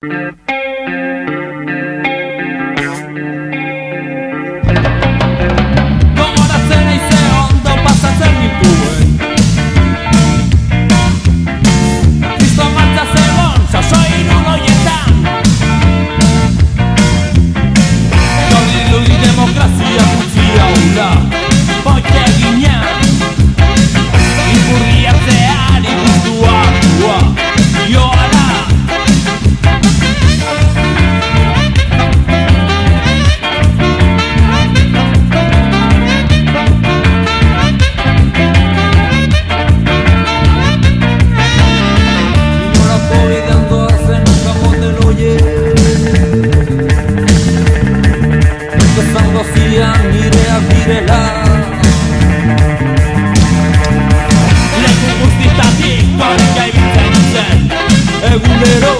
Gogoratzen aize ondo pasatzen nituen Kristo martza zegoen sasoi nun horietan Gaudi demokrazia guztia hura Boite ginean Ipurri hartzean ikustua joala Nireak direla Leku guztitatik korrika ibiltzen zen Egunero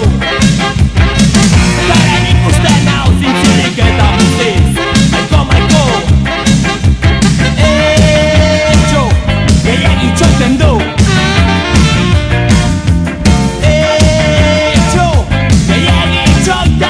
Garen ikusten hau zintzilik eta guztiz Maiko Etxo Gehiagi txoiten du Etxo Gehiagi txoiten du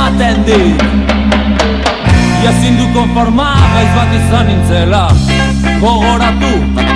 Ematen dit Ezin du konforma gaiz bat izan nintzela Gogoratu